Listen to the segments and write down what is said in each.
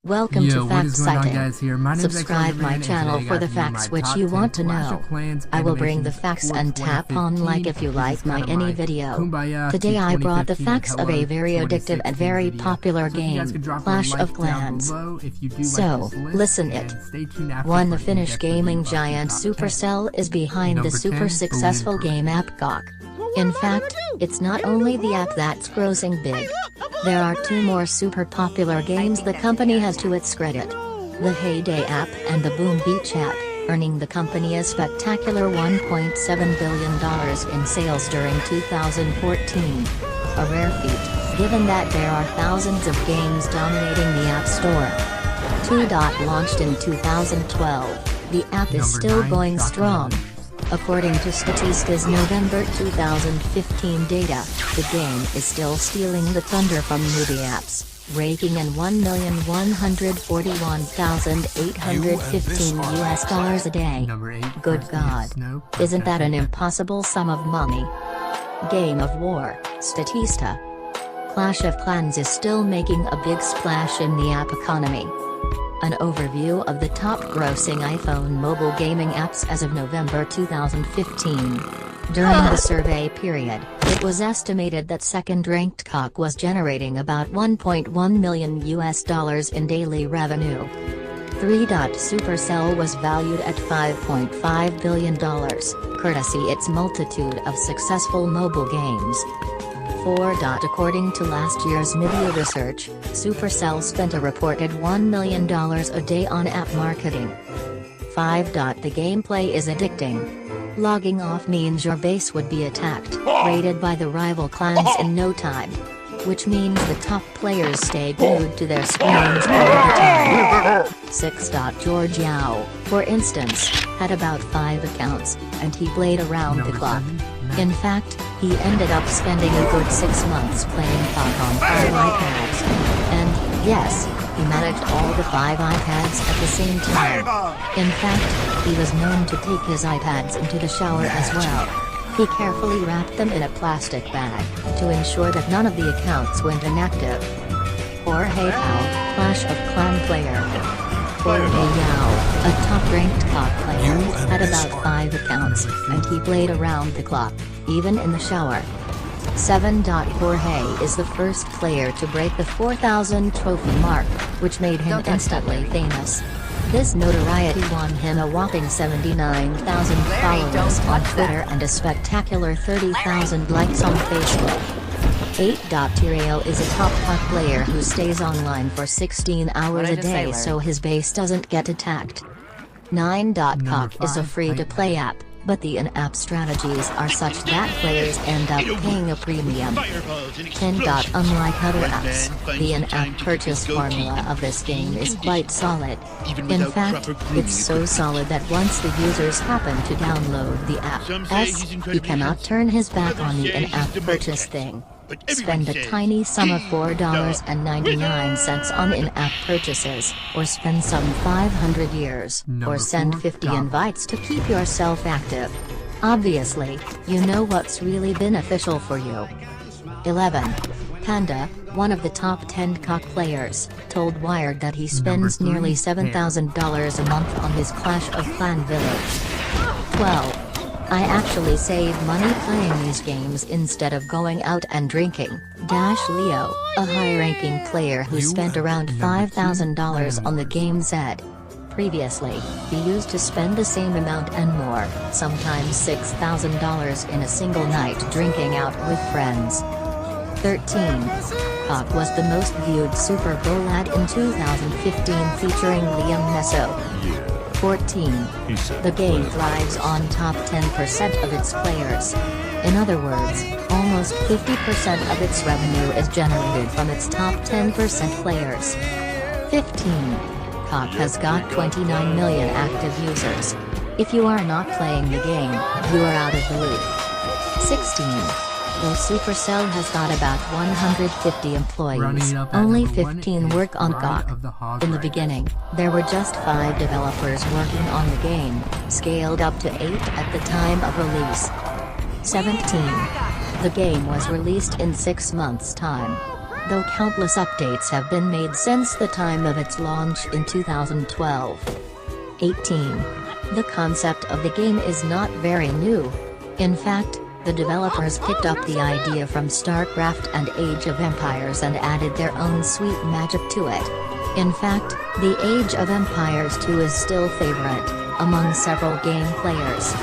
Welcome Yo, to what Fact is going on, Citing. guys? Here, my name is Subscribe Xander my Man, channel and today for I the got for you facts my which top you 10 want to Clash of know. Clans I will bring the animations facts for and tap on 2015. like if you like my This is any kinda video. Kumbaya Today I brought the 2015 facts of a Hello very addictive and 2016 very video. popular So if you guys game, could drop a Clash like of down Clans. below if you do So, like this list, listen and it. stay tuned after 1. The for Finnish in-depth gaming review of the giant top 10. Supercell is behind the Number super 10, successful Balloon game app GOG. In fact, it's not only the app that's grossing big. There are 2 more super popular games the company has to its credit. The Heyday app and the Boom Beach app, earning the company a spectacular $1.7 billion in sales during 2014. A rare feat, given that there are thousands of games dominating the App Store. 2. Launched in 2012, the app is still going strong. According to Statista's November 2015 data, the game is still stealing the thunder from movie apps, raking in $1,141,815 a day. Number 8, Good God. Isn't that an impossible sum of money? Game of War, Statista. Clash of Clans is still making a big splash in the app economy. An overview of the top-grossing iPhone mobile gaming apps as of November 2015. During the survey period, it was estimated that second-ranked GOG was generating about $1.1 million in daily revenue. 3. Supercell was valued at $5.5 billion, courtesy its multitude of successful mobile games. 4. According to last year's media research, Supercell spent a reported $1 million a day on app marketing. 5. The gameplay is addicting. Logging off means your base would be attacked, raided by the rival clans in no time. Which means the top players stay glued to their screens all the time. 6. George Yao, for instance, had about 5 accounts, and he played around the clock. In fact, he ended up spending a good 6 months playing GOG on 5 iPads. And, yes, he managed all the 5 iPads at the same time. In fact, he was known to take his iPads into the shower as well. He carefully wrapped them in a plastic bag, to ensure that none of the accounts went inactive. Jorge Yao, Clash of Clan player. Jorge Yao, a top-ranked GOG player, had about 5 accounts, and he played around the clock, even in the shower. 7. Jorge is the first player to break the 4,000 trophy mark, which made him instantly famous. This notoriety won him a whopping 79,000 followers on Twitter and a spectacular 30,000 likes on Facebook. 8. Tyrael is a top GOG player who stays online for 16 hours a day so his base doesn't get attacked. 9. GOG is a free-to-play app, but the in-app strategies are such that players end up paying a premium. 10. Unlike other apps, the in-app purchase formula of this game is quite solid. In fact, it's so solid that once the users happen to download the app, he cannot turn his back on the in-app purchase thing. Spend a tiny sum of $4.99 on in-app purchases, or spend some 500 years, or send 50 invites to keep yourself active. Obviously, you know what's really beneficial for you. 11. Panda, one of the top 10 GOG players, told Wired that he spends nearly $7,000 a month on his Clash of Clan village. 12. I actually save money playing these games instead of going out and drinking. Leo, a high-ranking player who spent around $5,000 on the game said. Previously, he used to spend the same amount and more, sometimes $6,000 in a single night drinking out with friends. 13. GOG was the most viewed Super Bowl ad in 2015 featuring Liam Neeson. 14. The game thrives on top 10% of its players. In other words, almost 50% of its revenue is generated from its top 10% players. 15. GOG has got 29 million active users. If you are not playing the game, you are out of the loop. 16. Though Supercell has got about 150 employees, only 15 work on GOG. In the beginning, there were just 5 developers working on the game, scaled up to 8 at the time of release. 17. The game was released in 6 months' time. though countless updates have been made since the time of its launch in 2012. 18. The concept of the game is not very new. In fact, the developers picked up the idea from StarCraft and Age of Empires and added their own sweet magic to it. In fact, the Age of Empires 2 is still favorite among several game players.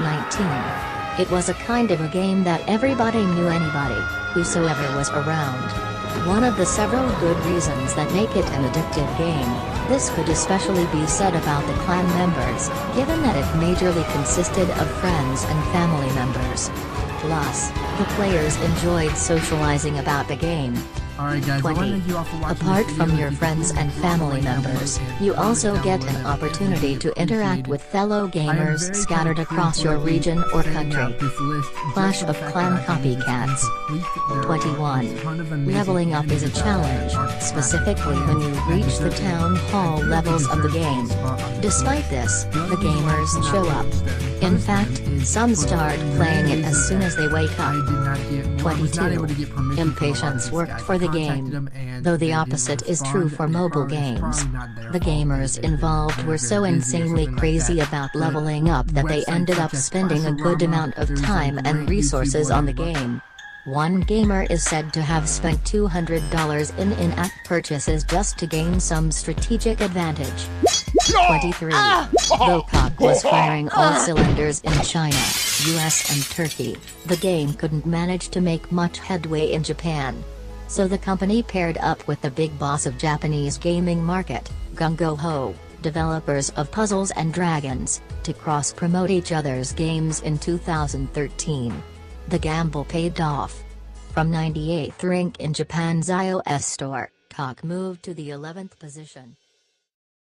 19. It was a kind of a game that everybody knew anybody, whosoever was around. One of the several good reasons that make it an addictive game. This could especially be said about the clan members, given that it majorly consisted of friends and family members. Plus, the players enjoyed socializing about the game. Alright guys, 20. Apart from your friends and family members, you also get an opportunity to interact with fellow gamers scattered across your region or country. Clash of Clan Copycats. 21. Leveling up is a challenge, specifically when you reach the town hall levels of the game. Despite this, the gamers show up. In fact, some start playing it as soon as they wake up. 22. Impatience worked for the game, though the opposite is true for mobile games. The gamers involved were so insanely crazy about leveling up that they ended up spending a good amount of time and resources on the game. One gamer is said to have spent $200 in in-app purchases just to gain some strategic advantage. 23. Though COD was firing all cylinders in China, US and Turkey, the game couldn't manage to make much headway in Japan. So the company paired up with the big boss of Japanese gaming market, Gung Ho, developers of Puzzles and Dragons, to cross-promote each other's games in 2013. The gamble paid off. From 98th rank in Japan's iOS store, COD moved to the 11th position.